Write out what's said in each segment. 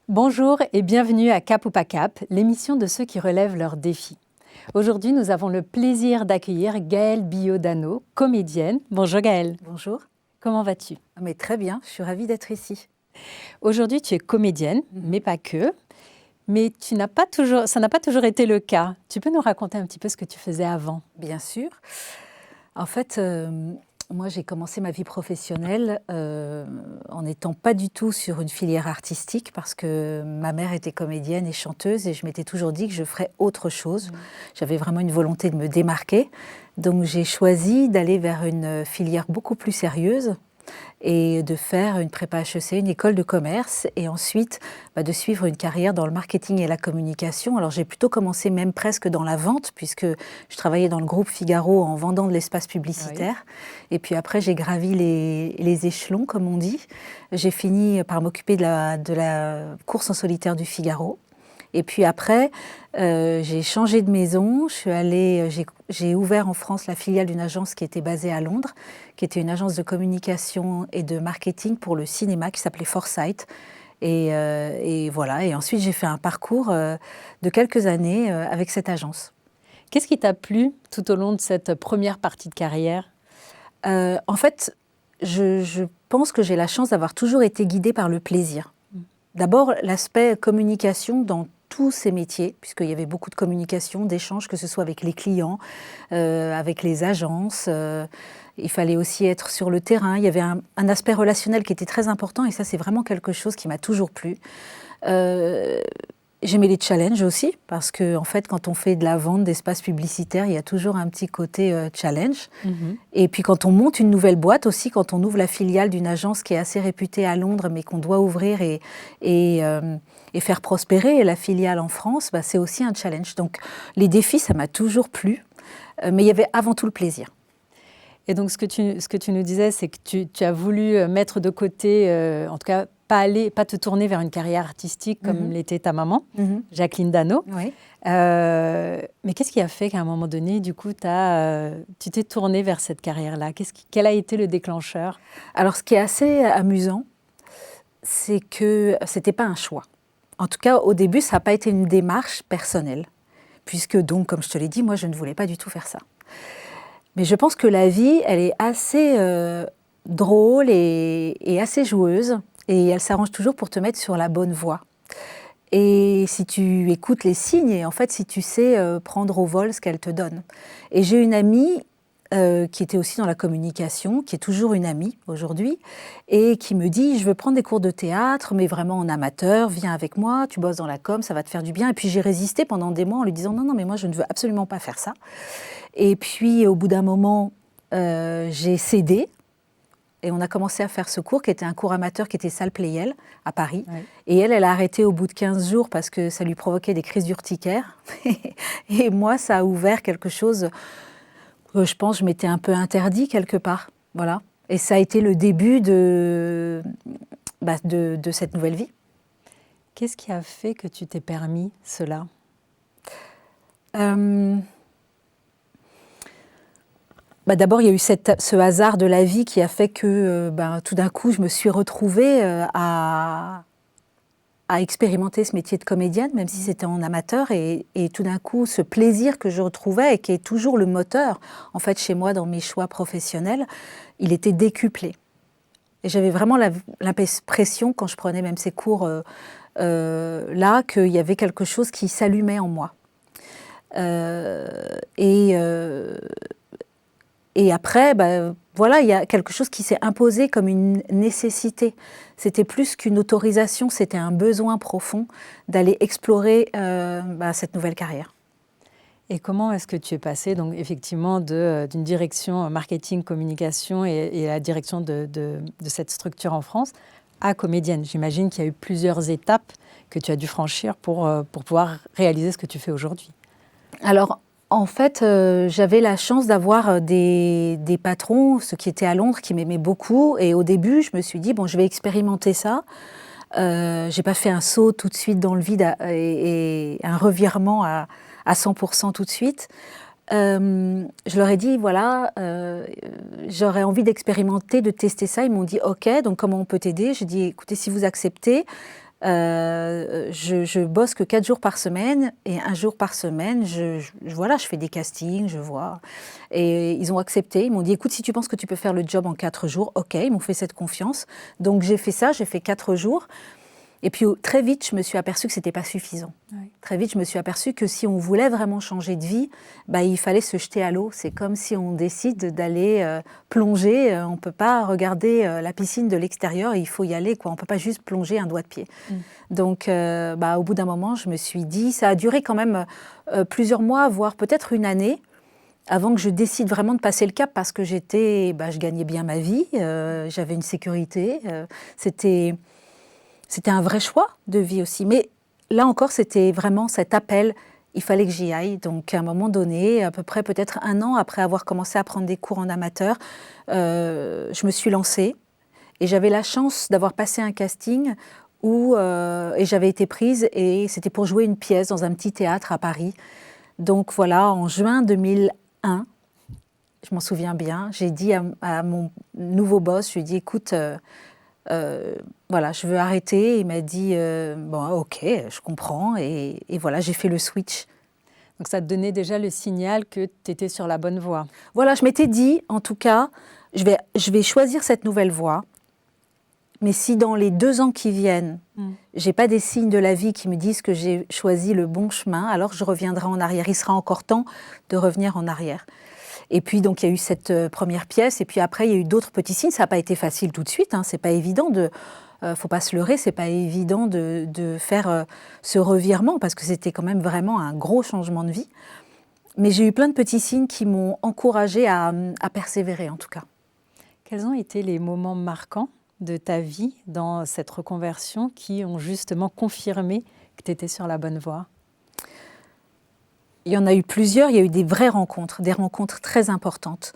Bonjour et bienvenue à Cap ou pas Cap, l'émission de ceux qui relèvent leurs défis. Aujourd'hui, nous avons le plaisir d'accueillir Gaëlle Biot-Dano, comédienne. Bonjour Gaëlle. Bonjour. Comment vas-tu? Mais très bien, je suis ravie d'être ici. Aujourd'hui, tu es comédienne, mais pas que. Mais ça n'a pas toujours été le cas. Tu peux nous raconter un petit peu ce que tu faisais avant? Bien sûr. En fait, moi, j'ai commencé ma vie professionnelle en n'étant pas du tout sur une filière artistique parce que ma mère était comédienne et chanteuse et je m'étais toujours dit que je ferais autre chose. J'avais vraiment une volonté de me démarquer. Donc, j'ai choisi d'aller vers une filière beaucoup plus sérieuse et de faire une prépa HEC, une école de commerce, et ensuite de suivre une carrière dans le marketing et la communication. Alors j'ai plutôt commencé même presque dans la vente, puisque je travaillais dans le groupe Figaro en vendant de l'espace publicitaire. Oui. Et puis après, j'ai gravi les échelons, comme on dit. J'ai fini par m'occuper de la course en solitaire du Figaro. Et puis après, j'ai changé de maison. J'ai ouvert en France la filiale d'une agence qui était basée à Londres, qui était une agence de communication et de marketing pour le cinéma qui s'appelait Foresight. Et voilà. Et ensuite, j'ai fait un parcours de quelques années avec cette agence. Qu'est-ce qui t'a plu tout au long de cette première partie de carrière? En fait, je pense que j'ai la chance d'avoir toujours été guidée par le plaisir. D'abord, l'aspect communication dans tous ces métiers, puisqu'il y avait beaucoup de communication, d'échanges, que ce soit avec les clients, avec les agences. Il fallait aussi être sur le terrain. Il y avait un aspect relationnel qui était très important et ça, c'est vraiment quelque chose qui m'a toujours plu. J'aimais les challenges aussi, parce que en fait, quand on fait de la vente d'espace publicitaire, il y a toujours un petit côté challenge. Et puis quand on monte une nouvelle boîte aussi, quand on ouvre la filiale d'une agence qui est assez réputée à Londres, mais qu'on doit ouvrir et faire prospérer la filiale en France, c'est aussi un challenge. Donc les défis, ça m'a toujours plu, mais il y avait avant tout le plaisir. Et donc ce que tu nous disais, c'est que tu as voulu mettre de côté, en tout cas, pas te tourner vers une carrière artistique comme l'était ta maman, Jacqueline Dano. Oui. Mais qu'est-ce qui a fait qu'à un moment donné, du coup, tu t'es tournée vers cette carrière-là? Quel a été le déclencheur? Alors, ce qui est assez amusant, c'est que ce n'était pas un choix. En tout cas, au début, ça n'a pas été une démarche personnelle. Puisque donc, comme je te l'ai dit, moi, je ne voulais pas du tout faire ça. Mais je pense que la vie, elle est assez drôle et assez joueuse. Et elle s'arrange toujours pour te mettre sur la bonne voie. Et si tu écoutes les signes, et en fait, si tu sais prendre au vol ce qu'elle te donne. Et j'ai une amie qui était aussi dans la communication, qui est toujours une amie aujourd'hui, et qui me dit, je veux prendre des cours de théâtre, mais vraiment en amateur, viens avec moi, tu bosses dans la com, ça va te faire du bien. Et puis j'ai résisté pendant des mois en lui disant, non, mais moi, je ne veux absolument pas faire ça. Et puis, au bout d'un moment, j'ai cédé. Et on a commencé à faire ce cours, qui était un cours amateur, qui était salle Pleyel, à Paris. Oui. Et elle a arrêté au bout de 15 jours parce que ça lui provoquait des crises d'urticaire. Et moi, ça a ouvert quelque chose que je pense je m'étais un peu interdit quelque part. Voilà. Et ça a été le début de cette nouvelle vie. Qu'est-ce qui a fait que tu t'es permis cela? D'abord, il y a eu ce hasard de la vie qui a fait que tout d'un coup, je me suis retrouvée à expérimenter ce métier de comédienne, même si c'était en amateur. Et tout d'un coup, ce plaisir que je retrouvais et qui est toujours le moteur, en fait, chez moi, dans mes choix professionnels, il était décuplé. Et j'avais vraiment l'impression, quand je prenais même ces cours là, qu'il y avait quelque chose qui s'allumait en moi. Et après, voilà, il y a quelque chose qui s'est imposé comme une nécessité. C'était plus qu'une autorisation, c'était un besoin profond d'aller explorer cette nouvelle carrière. Et comment est-ce que tu es passée, donc effectivement, d'une direction marketing, communication et la direction de cette structure en France à comédienne? J'imagine qu'il y a eu plusieurs étapes que tu as dû franchir pour pouvoir réaliser ce que tu fais aujourd'hui. Alors, en fait, j'avais la chance d'avoir des patrons, ceux qui étaient à Londres, qui m'aimaient beaucoup. Et au début, je me suis dit, bon, je vais expérimenter ça. Je n'ai pas fait un saut tout de suite dans le vide et un revirement à 100% tout de suite. Je leur ai dit, voilà, j'aurais envie d'expérimenter, de tester ça. Ils m'ont dit, OK, donc comment on peut t'aider? J'ai dit, écoutez, si vous acceptez, Je bosse que 4 jours par semaine et 1 jour par semaine, voilà, je fais des castings, je vois. Et ils ont accepté, ils m'ont dit, écoute, si tu penses que tu peux faire le job en 4 jours, ok, ils m'ont fait cette confiance. Donc j'ai fait ça, j'ai fait 4 jours. Et puis très vite, je me suis aperçue que ce n'était pas suffisant. Oui. Très vite, je me suis aperçue que si on voulait vraiment changer de vie, il fallait se jeter à l'eau. C'est comme si on décide d'aller plonger. On ne peut pas regarder la piscine de l'extérieur, il faut y aller, quoi. On ne peut pas juste plonger un doigt de pied. Donc, au bout d'un moment, je me suis dit, ça a duré quand même plusieurs mois, voire peut-être une année, avant que je décide vraiment de passer le cap, parce que je gagnais bien ma vie, j'avais une sécurité, C'était un vrai choix de vie aussi. Mais là encore, c'était vraiment cet appel, il fallait que j'y aille. Donc à un moment donné, à peu près peut-être 1 an après avoir commencé à prendre des cours en amateur, je me suis lancée. Et j'avais la chance d'avoir passé un casting et j'avais été prise. Et c'était pour jouer une pièce dans un petit théâtre à Paris. Donc voilà, en juin 2001, je m'en souviens bien, j'ai dit à mon nouveau boss, je lui ai dit, écoute... voilà, je veux arrêter. Il m'a dit, bon, ok, je comprends. Et voilà, j'ai fait le switch. Donc ça te donnait déjà le signal que tu étais sur la bonne voie. Voilà, je m'étais dit, en tout cas, je vais choisir cette nouvelle voie. Mais si dans les 2 ans qui viennent, j'ai pas des signes de la vie qui me disent que j'ai choisi le bon chemin, alors je reviendrai en arrière. Il sera encore temps de revenir en arrière. Et puis, donc, il y a eu cette première pièce. Et puis après, il y a eu d'autres petits signes. Ça n'a pas été facile tout de suite. Hein. C'est pas évident de... faut pas se leurrer, c'est pas évident de faire ce revirement, parce que c'était quand même vraiment un gros changement de vie. Mais j'ai eu plein de petits signes qui m'ont encouragée à persévérer, en tout cas. Quels ont été les moments marquants de ta vie dans cette reconversion qui ont justement confirmé que tu étais sur la bonne voie ? Il y en a eu plusieurs, il y a eu des vraies rencontres, des rencontres très importantes.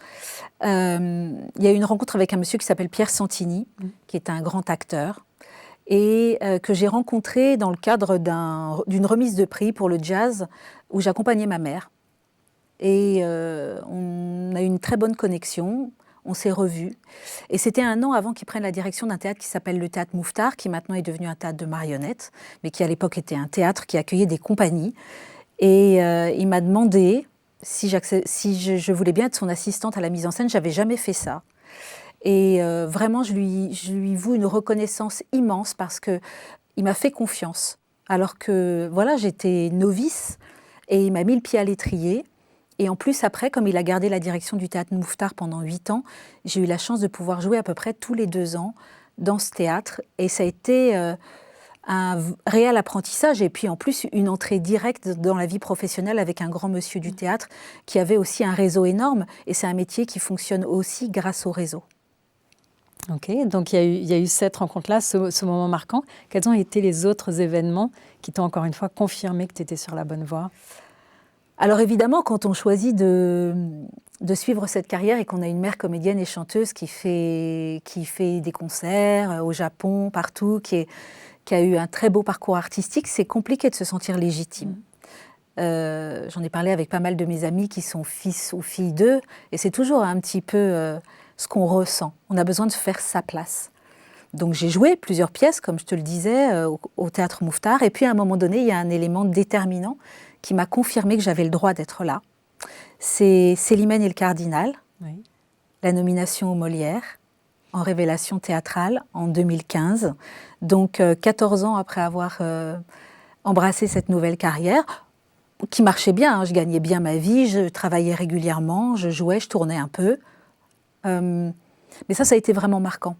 Il y a eu une rencontre avec un monsieur qui s'appelle Pierre Santini, qui est un grand acteur, et que j'ai rencontré dans le cadre d'une remise de prix pour le jazz, où j'accompagnais ma mère. Et on a eu une très bonne connexion, on s'est revus. Et c'était 1 an avant qu'il prenne la direction d'un théâtre qui s'appelle le Théâtre Mouffetard, qui maintenant est devenu un théâtre de marionnettes, mais qui à l'époque était un théâtre qui accueillait des compagnies. Et il m'a demandé si je voulais bien être son assistante à la mise en scène. Je n'avais jamais fait ça. Et vraiment, je lui voue une reconnaissance immense, parce qu'il m'a fait confiance. Alors que voilà, j'étais novice, et il m'a mis le pied à l'étrier. Et en plus, après, comme il a gardé la direction du Théâtre Mouffetard pendant 8 ans, j'ai eu la chance de pouvoir jouer à peu près tous les 2 ans dans ce théâtre. Et ça a été... un réel apprentissage, et puis en plus une entrée directe dans la vie professionnelle avec un grand monsieur du théâtre qui avait aussi un réseau énorme, et c'est un métier qui fonctionne aussi grâce au réseau. Ok, donc il y a eu cette rencontre-là, ce moment marquant. Quels ont été les autres événements qui t'ont encore une fois confirmé que tu étais sur la bonne voie ? Alors évidemment, quand on choisit de suivre cette carrière et qu'on a une mère comédienne et chanteuse qui fait des concerts au Japon, partout, qui a eu un très beau parcours artistique, c'est compliqué de se sentir légitime. J'en ai parlé avec pas mal de mes amis qui sont fils ou filles d'eux, et c'est toujours un petit peu ce qu'on ressent. On a besoin de faire sa place. Donc j'ai joué plusieurs pièces, comme je te le disais, au Théâtre Mouffetard, et puis à un moment donné, il y a un élément déterminant qui m'a confirmé que j'avais le droit d'être là. C'est Célimène et le Cardinal, oui. La nomination aux Molières, en révélation théâtrale en 2015. Donc 14 ans après avoir embrassé cette nouvelle carrière, qui marchait bien, hein, je gagnais bien ma vie, je travaillais régulièrement, je jouais, je tournais un peu. Mais ça a été vraiment marquant.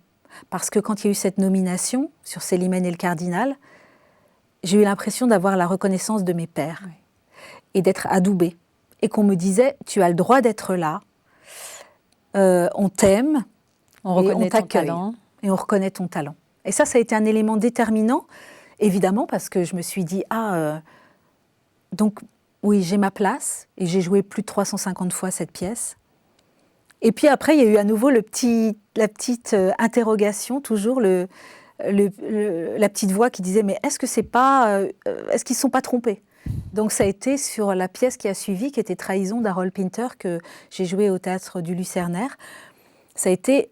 Parce que quand il y a eu cette nomination sur Célimène et le Cardinal, j'ai eu l'impression d'avoir la reconnaissance de mes pairs, oui. Et d'être adoubée. Et qu'on me disait, tu as le droit d'être là, on t'aime, on reconnaît ton talent. Et on reconnaît ton talent. Et ça a été un élément déterminant, évidemment, parce que je me suis dit, donc oui, j'ai ma place, et j'ai joué plus de 350 fois cette pièce. Et puis après, il y a eu à nouveau la petite interrogation, toujours la petite voix qui disait, mais est-ce qu'ils ne sont pas trompés ? Donc ça a été sur la pièce qui a suivi, qui était Trahison d'Harold Pinter, que j'ai joué au théâtre du Lucernaire. Ça a été,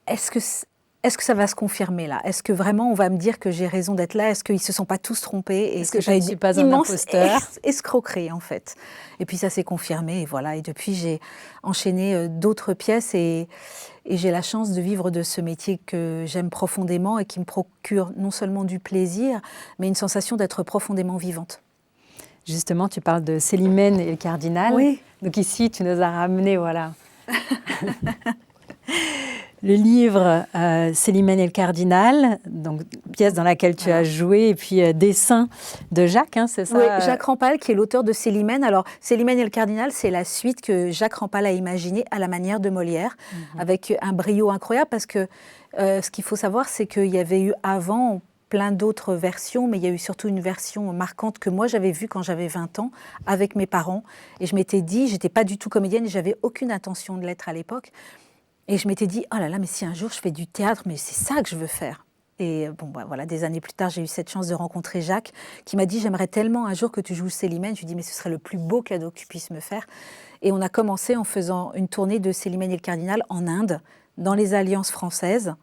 est-ce est-ce que ça va se confirmer là? Est-ce que vraiment on va me dire que j'ai raison d'être là? Est-ce qu'ils ne se sont pas tous trompés? Est-ce que je ne suis pas un imposteur? Escroquerie en fait. Et puis ça s'est confirmé et voilà. Et depuis j'ai enchaîné d'autres pièces et j'ai la chance de vivre de ce métier que j'aime profondément et qui me procure non seulement du plaisir, mais une sensation d'être profondément vivante. Justement, tu parles de Célimène et le cardinal. Oui. Donc ici, tu nous as ramené, voilà. Le livre Célimène et le cardinal, donc pièce dans laquelle tu as joué, et puis dessin de Jacques, hein, c'est ça? Oui, Jacques Rampal, qui est l'auteur de Célimène. Alors, Célimène et le cardinal, c'est la suite que Jacques Rampal a imaginée à la manière de Molière, avec un brio incroyable, parce que ce qu'il faut savoir, c'est qu'il y avait eu avant plein d'autres versions, mais il y a eu surtout une version marquante que moi j'avais vue quand j'avais 20 ans avec mes parents. Et je m'étais dit, j'étais pas du tout comédienne et j'avais aucune intention de l'être à l'époque. Et je m'étais dit, oh là là, mais si un jour je fais du théâtre, mais c'est ça que je veux faire. Et bon, bah, voilà, des années plus tard, j'ai eu cette chance de rencontrer Jacques, qui m'a dit, j'aimerais tellement un jour que tu joues Célimène. Je lui ai dit, mais ce serait le plus beau cadeau que tu puisses me faire. Et on a commencé en faisant une tournée de Célimène et le cardinal en Inde, dans les alliances françaises,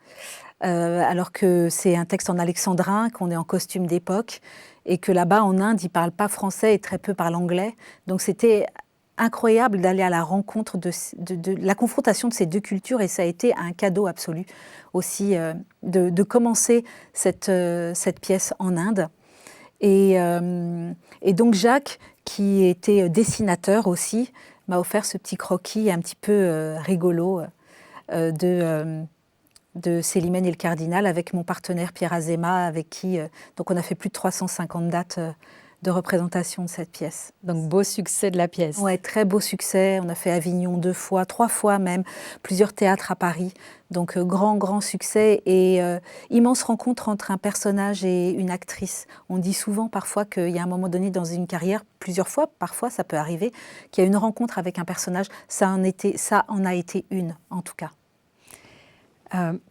alors que c'est un texte en alexandrin, qu'on est en costume d'époque, et que là-bas, en Inde, ils ne parlent pas français et très peu parlent anglais. Donc c'était incroyable d'aller à la rencontre de la confrontation de ces deux cultures, et ça a été un cadeau absolu aussi de commencer cette pièce en Inde. Et donc Jacques, qui était dessinateur aussi, m'a offert ce petit croquis un petit peu rigolo de Célimène et le cardinal avec mon partenaire Pierre Azéma, avec qui donc on a fait plus de 350 dates de représentation de cette pièce. Donc beau succès de la pièce. Ouais, très beau succès. On a fait Avignon 2 fois, 3 fois même, plusieurs théâtres à Paris. Donc grand succès et immense rencontre entre un personnage et une actrice. On dit souvent parfois qu'il y a un moment donné dans une carrière, plusieurs fois, parfois ça peut arriver, qu'il y a une rencontre avec un personnage. Ça en a été une, en tout cas.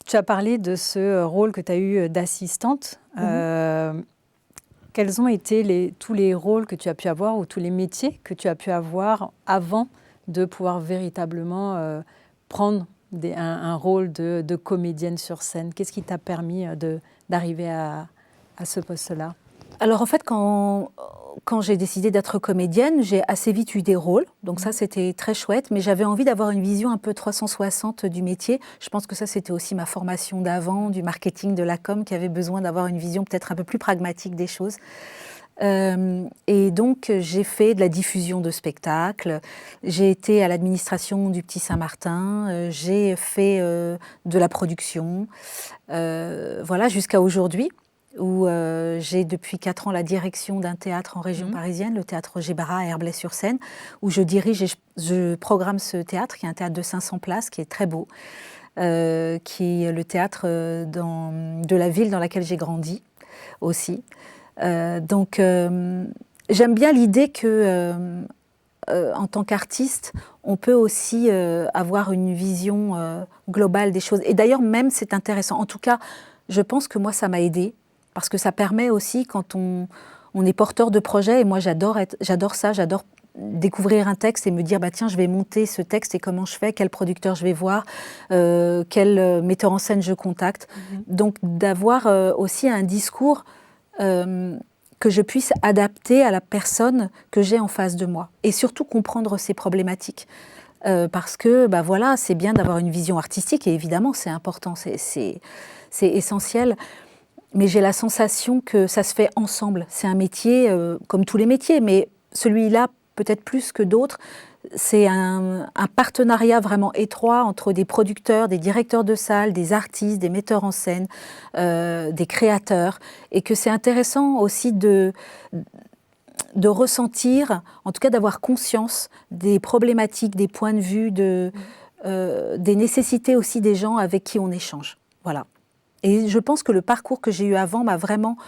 Tu as parlé de ce rôle que tu as eu d'assistante. Quels ont été tous les rôles que tu as pu avoir ou tous les métiers que tu as pu avoir avant de pouvoir véritablement prendre un rôle de comédienne sur scène? Qu'est-ce qui t'a permis d'arriver à ce poste-là? Alors en fait, quand j'ai décidé d'être comédienne, j'ai assez vite eu des rôles. Donc ça, c'était très chouette. Mais j'avais envie d'avoir une vision un peu 360 du métier. Je pense que ça, c'était aussi ma formation d'avant, du marketing, de la com, qui avait besoin d'avoir une vision peut-être un peu plus pragmatique des choses. Et donc, j'ai fait de la diffusion de spectacles. J'ai été à l'administration du Petit Saint-Martin. J'ai fait de la production. Voilà, jusqu'à aujourd'hui, où j'ai depuis 4 ans la direction d'un théâtre en région parisienne, le théâtre Gébara à Herblay-sur-Seine, où je dirige et je programme ce théâtre, qui est un théâtre de 500 places, qui est très beau, qui est le théâtre de la ville dans laquelle j'ai grandi aussi. Donc j'aime bien l'idée que en tant qu'artiste, on peut aussi avoir une vision globale des choses. Et d'ailleurs, même c'est intéressant. En tout cas, je pense que moi, ça m'a aidée. Parce que ça permet aussi, quand on est porteur de projet, et moi j'adore ça, j'adore découvrir un texte et me dire, bah, tiens, je vais monter ce texte et comment je fais, quel producteur je vais voir, quel metteur en scène je contacte. Donc d'avoir aussi un discours que je puisse adapter à la personne que j'ai en face de moi. Et surtout comprendre ses problématiques. Parce que bah, voilà, c'est bien d'avoir une vision artistique, et évidemment c'est important, c'est essentiel. Mais j'ai la sensation que ça se fait ensemble. C'est un métier comme tous les métiers, mais celui-là, peut-être plus que d'autres, c'est un partenariat vraiment étroit entre des producteurs, des directeurs de salles, des artistes, des metteurs en scène, des créateurs. Et que c'est intéressant aussi de ressentir, en tout cas d'avoir conscience des problématiques, des points de vue, des nécessités aussi des gens avec qui on échange. Voilà. Et je pense que le parcours que j'ai eu avant m'a vraiment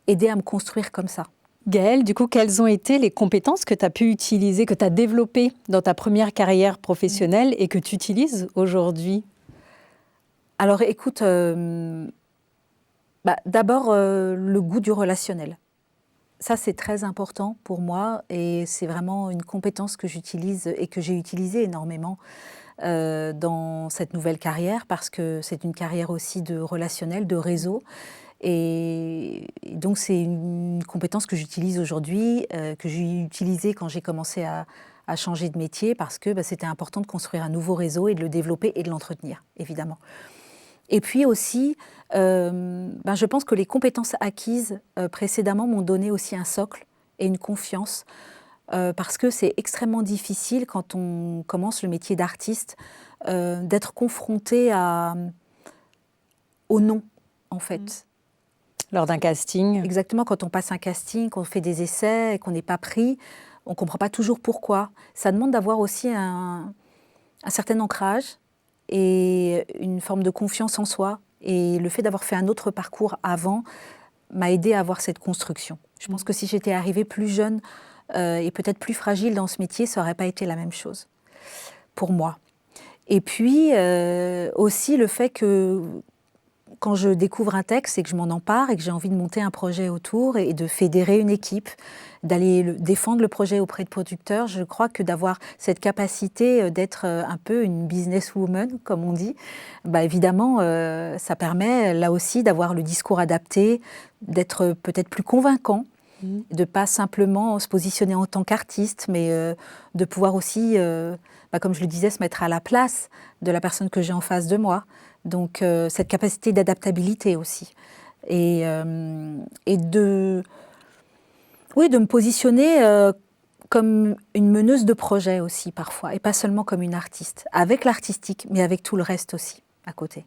aidé à me construire comme ça. Gaëlle, du coup, quelles ont été les compétences que tu as pu utiliser, que tu as développées dans ta première carrière professionnelle et que tu utilises aujourd'hui? Alors écoute, d'abord le goût du relationnel. Ça, c'est très important pour moi et c'est vraiment une compétence que j'utilise et que j'ai utilisée énormément dans cette nouvelle carrière, parce que c'est une carrière aussi de relationnel, de réseau. Et donc c'est une compétence que j'utilise aujourd'hui, que j'ai utilisée quand j'ai commencé à changer de métier, parce que c'était important de construire un nouveau réseau et de le développer et de l'entretenir, évidemment. Et puis aussi, je pense que les compétences acquises précédemment m'ont donné aussi un socle et une confiance, parce que c'est extrêmement difficile quand on commence le métier d'artiste d'être confronté au non, en fait. Lors d'un casting. Exactement, quand on passe un casting, qu'on fait des essais et qu'on n'est pas pris, on ne comprend pas toujours pourquoi. Ça demande d'avoir aussi un certain ancrage et une forme de confiance en soi. Et le fait d'avoir fait un autre parcours avant m'a aidé à avoir cette construction. Je pense que si j'étais arrivée plus jeune et peut-être plus fragile dans ce métier, ça n'aurait pas été la même chose pour moi. Et puis aussi le fait que quand je découvre un texte, c'est que je m'en empare et que j'ai envie de monter un projet autour et de fédérer une équipe, d'aller défendre le projet auprès de producteurs. Je crois que d'avoir cette capacité d'être un peu une businesswoman, comme on dit, évidemment, ça permet là aussi d'avoir le discours adapté, d'être peut-être plus convaincant, de ne pas simplement se positionner en tant qu'artiste, mais de pouvoir aussi, comme je le disais, se mettre à la place de la personne que j'ai en face de moi. Donc cette capacité d'adaptabilité aussi. Et de me positionner comme une meneuse de projet aussi parfois, et pas seulement comme une artiste, avec l'artistique, mais avec tout le reste aussi à côté.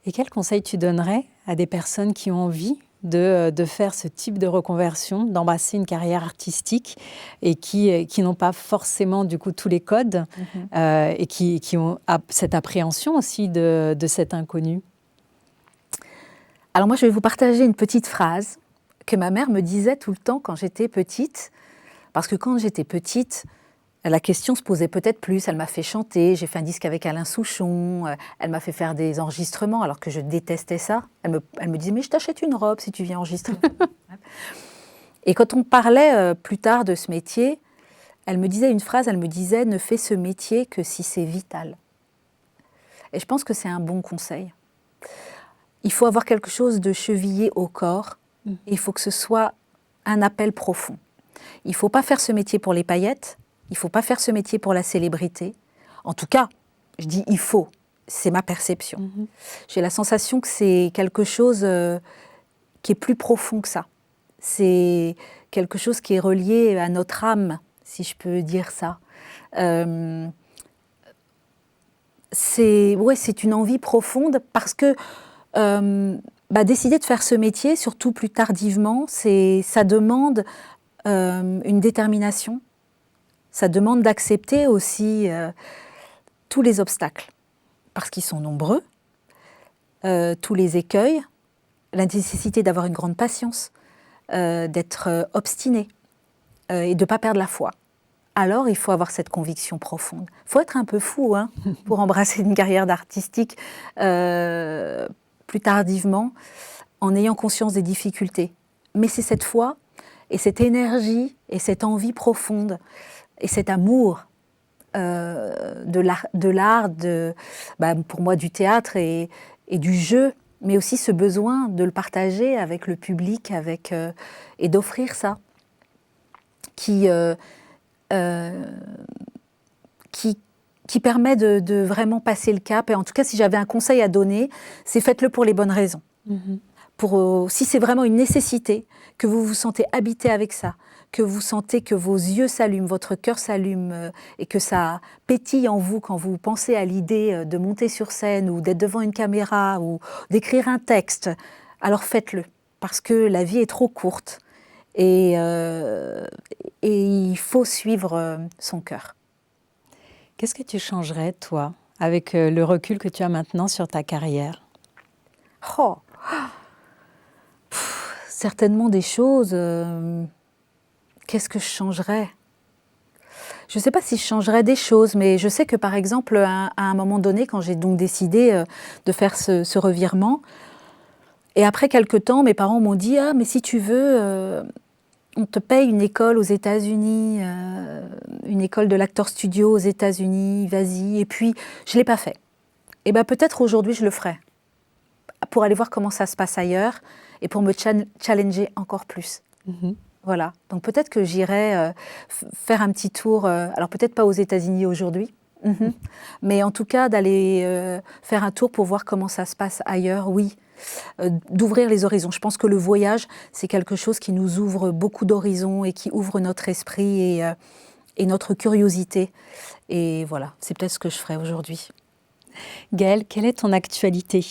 Et quel conseil tu donnerais à des personnes qui ont envie de faire ce type de reconversion, d'embrasser une carrière artistique et qui n'ont pas forcément du coup tous les codes et qui ont cette appréhension aussi de cet inconnu? Alors moi, je vais vous partager une petite phrase que ma mère me disait tout le temps quand j'étais petite, parce que quand j'étais petite, la question se posait peut-être plus. Elle m'a fait chanter, j'ai fait un disque avec Alain Souchon, elle m'a fait faire des enregistrements alors que je détestais ça. Elle me disait « mais je t'achète une robe si tu viens enregistrer ». Et quand on parlait plus tard de ce métier, elle me disait une phrase, elle me disait « ne fais ce métier que si c'est vital ». Et je pense que c'est un bon conseil. Il faut avoir quelque chose de chevillé au corps, il faut que ce soit un appel profond. Il ne faut pas faire ce métier pour les paillettes, il ne faut pas faire ce métier pour la célébrité. En tout cas, je dis il faut, c'est ma perception. J'ai la sensation que c'est quelque chose qui est plus profond que ça. C'est quelque chose qui est relié à notre âme, si je peux dire ça. C'est une envie profonde parce que décider de faire ce métier, surtout plus tardivement, ça demande une détermination. Ça demande d'accepter aussi tous les obstacles, parce qu'ils sont nombreux, tous les écueils, la nécessité d'avoir une grande patience, d'être obstiné et de ne pas perdre la foi. Alors, il faut avoir cette conviction profonde. Il faut être un peu fou pour embrasser une carrière d'artistique plus tardivement, en ayant conscience des difficultés. Mais c'est cette foi et cette énergie et cette envie profonde et cet amour de l'art, pour moi du théâtre et du jeu, mais aussi ce besoin de le partager avec le public et d'offrir ça, qui permet de vraiment passer le cap. Et en tout cas, si j'avais un conseil à donner, c'est faites-le pour les bonnes raisons. Si c'est vraiment une nécessité, que vous vous sentez habité avec ça, que vous sentez que vos yeux s'allument, votre cœur s'allume et que ça pétille en vous quand vous pensez à l'idée de monter sur scène ou d'être devant une caméra ou d'écrire un texte, alors faites-le, parce que la vie est trop courte et il faut suivre son cœur. Qu'est-ce que tu changerais, toi, avec le recul que tu as maintenant sur ta carrière? Certainement des choses. Qu'est-ce que je changerais? Je ne sais pas si je changerais des choses, mais je sais que, par exemple, à un moment donné, quand j'ai donc décidé de faire ce revirement, et après quelque temps, mes parents m'ont dit « Ah, mais si tu veux, on te paye une école aux États-Unis, une école de l'acteur studio aux États-Unis, vas-y. Et puis, je ne l'ai pas fait. Et bien peut-être aujourd'hui, je le ferai pour aller voir comment ça se passe ailleurs et pour me challenger encore plus. Voilà. Donc peut-être que j'irai faire un petit tour, alors peut-être pas aux États-Unis aujourd'hui, mais en tout cas d'aller faire un tour pour voir comment ça se passe ailleurs, oui. D'ouvrir les horizons. Je pense que le voyage, c'est quelque chose qui nous ouvre beaucoup d'horizons et qui ouvre notre esprit et notre curiosité. Et voilà, c'est peut-être ce que je ferai aujourd'hui. Gaëlle, quelle est ton actualité ?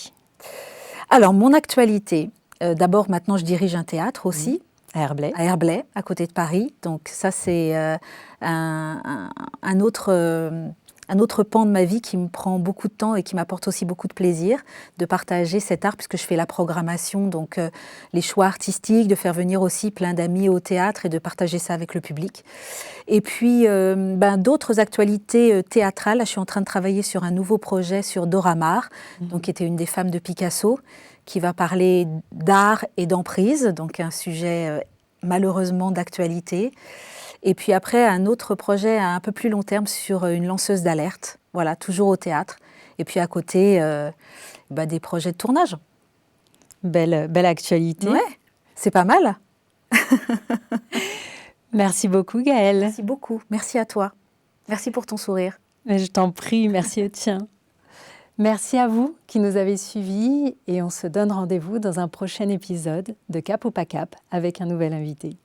Alors, mon actualité, d'abord, maintenant, je dirige un théâtre aussi. À Herblay. À Herblay, à côté de Paris. Donc ça, c'est un autre pan de ma vie qui me prend beaucoup de temps et qui m'apporte aussi beaucoup de plaisir de partager cet art puisque je fais la programmation, donc les choix artistiques, de faire venir aussi plein d'amis au théâtre et de partager ça avec le public. Et puis, d'autres actualités théâtrales. Je suis en train de travailler sur un nouveau projet sur Dora Maar, donc, qui était une des femmes de Picasso, qui va parler d'art et d'emprise, donc un sujet malheureusement d'actualité. Et puis après, un autre projet à un peu plus long terme sur une lanceuse d'alerte, voilà, toujours au théâtre. Et puis à côté, des projets de tournage. Belle actualité. Ouais, c'est pas mal. Merci beaucoup, Gaëlle. Merci beaucoup. Merci à toi. Merci pour ton sourire. Mais je t'en prie, merci au tien. Merci à vous qui nous avez suivis et on se donne rendez-vous dans un prochain épisode de Cap ou pas Cap avec un nouvel invité.